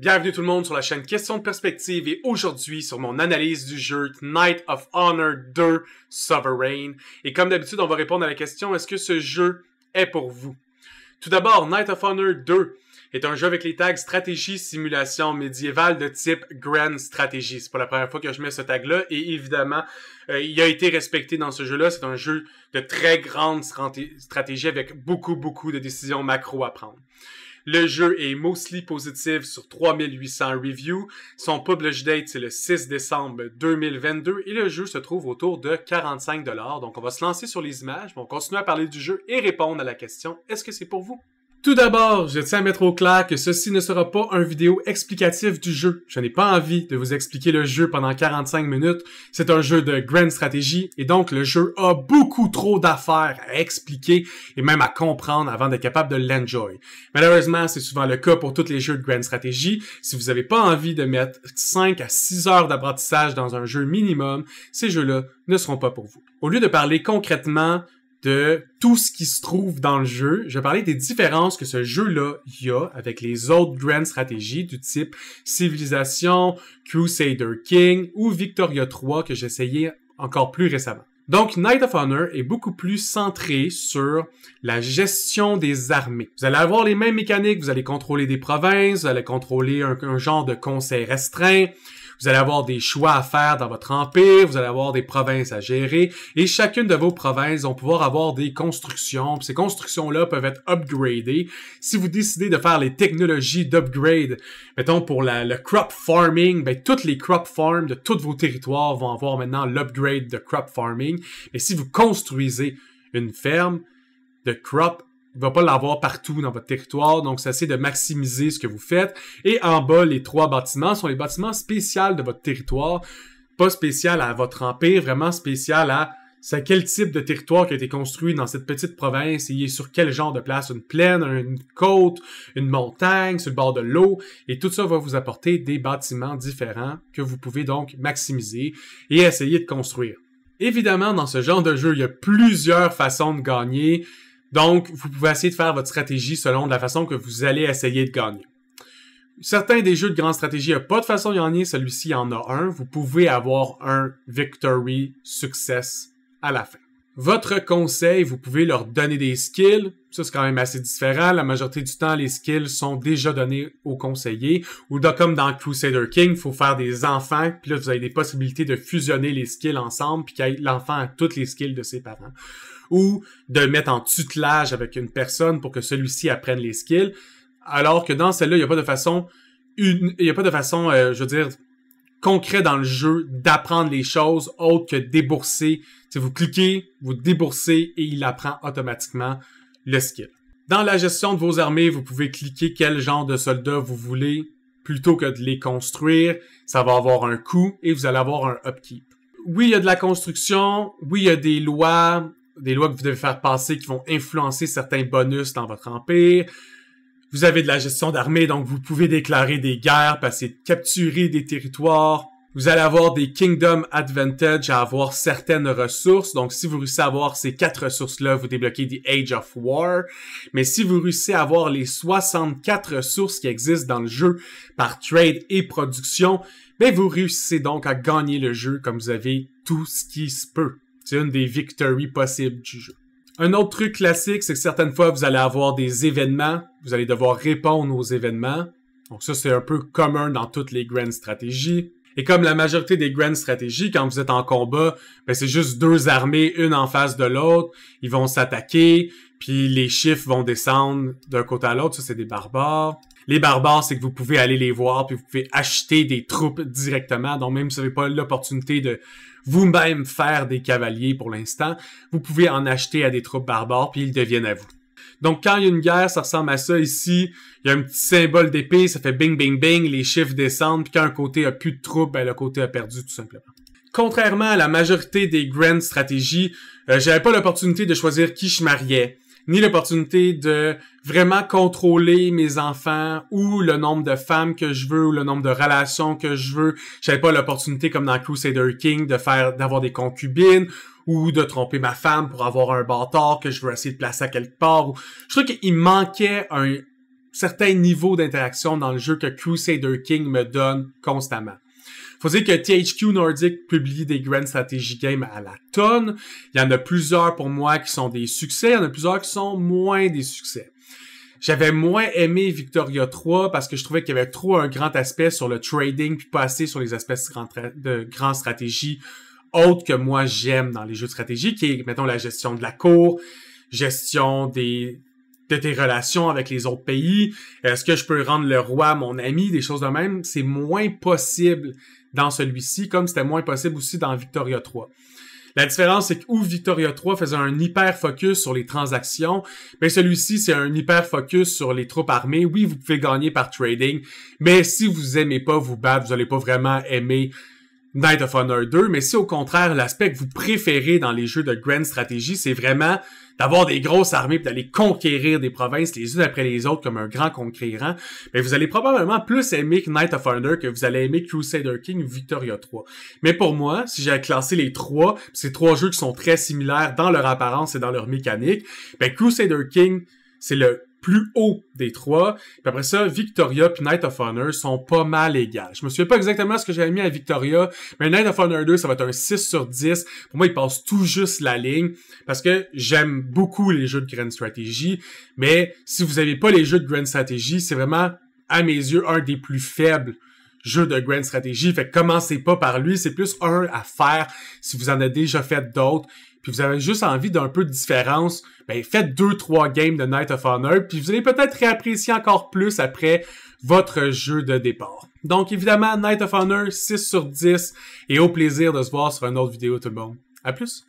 Bienvenue tout le monde sur la chaîne Question de Perspective et aujourd'hui sur mon analyse du jeu Knights of Honor 2 Sovereign. Et comme d'habitude, on va répondre à la question, est-ce que ce jeu est pour vous? Tout d'abord, Knights of Honor 2 est un jeu avec les tags stratégie, simulation médiévale de type Grand Strategy. C'est pas la première fois que je mets ce tag-là et évidemment, il a été respecté dans ce jeu-là. C'est un jeu de très grande stratégie avec beaucoup de décisions macro à prendre. Le jeu est mostly positif sur 3800 reviews. Son publish date, c'est le 6 décembre 2022 et le jeu se trouve autour de 45 $. Donc, on va se lancer sur les images, on va continuer à parler du jeu et répondre à la question, est-ce que c'est pour vous? Tout d'abord, je tiens à mettre au clair que ceci ne sera pas une vidéo explicative du jeu. Je n'ai pas envie de vous expliquer le jeu pendant 45 minutes. C'est un jeu de Grand Strategy et donc le jeu a beaucoup trop d'affaires à expliquer et même à comprendre avant d'être capable de l'enjoy. Malheureusement, c'est souvent le cas pour tous les jeux de Grand Strategy. Si vous n'avez pas envie de mettre 5 à 6 heures d'apprentissage dans un jeu minimum, ces jeux-là ne seront pas pour vous. Au lieu de parler concrètement de tout ce qui se trouve dans le jeu, je vais parler des différences que ce jeu-là y a avec les autres Grand Stratégies du type Civilisation, Crusader King ou Victoria 3 que j'ai essayé encore plus récemment. Donc, Knights of Honor est beaucoup plus centré sur la gestion des armées. Vous allez avoir les mêmes mécaniques, vous allez contrôler des provinces, vous allez contrôler un genre de conseil restreint, vous allez avoir des choix à faire dans votre empire, vous allez avoir des provinces à gérer, et chacune de vos provinces vont pouvoir avoir des constructions. Puis ces constructions-là peuvent être upgradées. Si vous décidez de faire les technologies d'upgrade, mettons pour le crop farming, ben toutes les crop farms de tous vos territoires vont avoir maintenant l'upgrade de crop farming. Et si vous construisez une ferme de crop, il va pas l'avoir partout dans votre territoire, donc c'est de maximiser ce que vous faites. Et en bas, les 3 bâtiments sont les bâtiments spéciaux de votre territoire, pas spécial à votre empire, vraiment spécial à c'est quel type de territoire qui a été construit dans cette petite province, et il est sur quel genre de place, une plaine, une côte, une montagne, sur le bord de l'eau, et tout ça va vous apporter des bâtiments différents que vous pouvez donc maximiser et essayer de construire. Évidemment, dans ce genre de jeu, il y a plusieurs façons de gagner. Donc, vous pouvez essayer de faire votre stratégie selon la façon que vous allez essayer de gagner. Certains des jeux de grande stratégie n'ont pas de façon de gagner, celui-ci en a un. Vous pouvez avoir un victory success à la fin. Votre conseil, vous pouvez leur donner des skills. Ça, c'est quand même assez différent. La majorité du temps, les skills sont déjà donnés aux conseillers. Ou comme dans Crusader King, il faut faire des enfants. Puis là, vous avez des possibilités de fusionner les skills ensemble. Puis que l'enfant a toutes les skills de ses parents. Ou de mettre en tutelage avec une personne pour que celui-ci apprenne les skills. Alors que dans celle-là, il n'y a pas de façon, je veux dire, concret dans le jeu d'apprendre les choses autre que débourser. Si vous cliquez, vous déboursez et il apprend automatiquement le skill. Dans la gestion de vos armées, vous pouvez cliquer quel genre de soldats vous voulez plutôt que de les construire. Ça va avoir un coût et vous allez avoir un upkeep. Oui, il y a de la construction. Oui, il y a des lois que vous devez faire passer qui vont influencer certains bonus dans votre empire. Vous avez de la gestion d'armée, donc vous pouvez déclarer des guerres, passer de capturer des territoires. Vous allez avoir des Kingdom Advantage à avoir certaines ressources. Donc, si vous réussissez à avoir ces 4 ressources-là, vous débloquez des Age of War. Mais si vous réussissez à avoir les 64 ressources qui existent dans le jeu par trade et production, ben vous réussissez donc à gagner le jeu comme vous avez tout ce qui se peut. C'est une des victories possibles du jeu. Un autre truc classique, c'est que certaines fois, vous allez avoir des événements. Vous allez devoir répondre aux événements. Donc ça, c'est un peu commun dans toutes les Grand Stratégies. Et comme la majorité des Grand Stratégies, quand vous êtes en combat, ben c'est juste 2 armées, une en face de l'autre. Ils vont s'attaquer, puis les chiffres vont descendre d'un côté à l'autre. Ça, c'est des barbares. Les barbares, c'est que vous pouvez aller les voir, puis vous pouvez acheter des troupes directement. Donc, même si vous n'avez pas l'opportunité de vous-même faire des cavaliers pour l'instant, vous pouvez en acheter à des troupes barbares, puis ils deviennent à vous. Donc, quand il y a une guerre, ça ressemble à ça ici. Il y a un petit symbole d'épée, ça fait bing, bing, bing, les chiffres descendent, puis quand un côté a plus de troupes, ben, le côté a perdu tout simplement. Contrairement à la majorité des Grand Stratégies, j'avais pas l'opportunité de choisir qui je mariais, ni l'opportunité de vraiment contrôler mes enfants ou le nombre de femmes que je veux ou le nombre de relations que je veux. J'avais pas l'opportunité comme dans Crusader King d'avoir des concubines ou de tromper ma femme pour avoir un bâtard que je veux essayer de placer à quelque part. Je trouve qu'il manquait certain niveau d'interaction dans le jeu que Crusader King me donne constamment. Faut dire que THQ Nordic publie des Grand Strategy Games à la tonne. Il y en a plusieurs pour moi qui sont des succès, il y en a plusieurs qui sont moins des succès. J'avais moins aimé Victoria 3 parce que je trouvais qu'il y avait trop un grand aspect sur le trading puis pas assez sur les aspects de grande stratégie autres que moi j'aime dans les jeux de stratégie, qui est, mettons, la gestion de la cour, gestion de tes relations avec les autres pays. Est-ce que je peux rendre le roi mon ami? Des choses de même. C'est moins possible dans celui-ci, comme c'était moins possible aussi dans Victoria 3. La différence, c'est que où Victoria 3 faisait un hyper focus sur les transactions, mais celui-ci, c'est un hyper focus sur les troupes armées. Oui, vous pouvez gagner par trading, mais si vous aimez pas vous battre, vous allez pas vraiment aimer Knight of Honor 2, mais si au contraire, l'aspect que vous préférez dans les jeux de Grand Strategy, c'est vraiment d'avoir des grosses armées et d'aller conquérir des provinces les unes après les autres comme un grand conquérant, mais vous allez probablement plus aimer Knight of Honor que vous allez aimer Crusader King ou Victoria 3. Mais pour moi, si j'avais classé les trois, ces trois jeux qui sont très similaires dans leur apparence et dans leur mécanique, ben Crusader King, c'est le plus haut des trois. Puis après ça, Victoria puis Knight of Honor sont pas mal égales. Je me souviens pas exactement ce que j'avais mis à Victoria, mais Knight of Honor 2, ça va être un 6 sur 10. Pour moi, il passe tout juste la ligne parce que j'aime beaucoup les jeux de Grand Strategy, mais si vous avez pas les jeux de Grand Strategy, c'est vraiment, à mes yeux, un des plus faibles jeux de Grand Strategy. Fait que commencez pas par lui, c'est plus un à faire si vous en avez déjà fait d'autres. Puis vous avez juste envie d'un peu de différence, ben faites 2-3 games de Knight of Honor, puis vous allez peut-être réapprécier encore plus après votre jeu de départ. Donc évidemment, Knight of Honor, 6 sur 10, et au plaisir de se voir sur une autre vidéo tout le monde. À plus!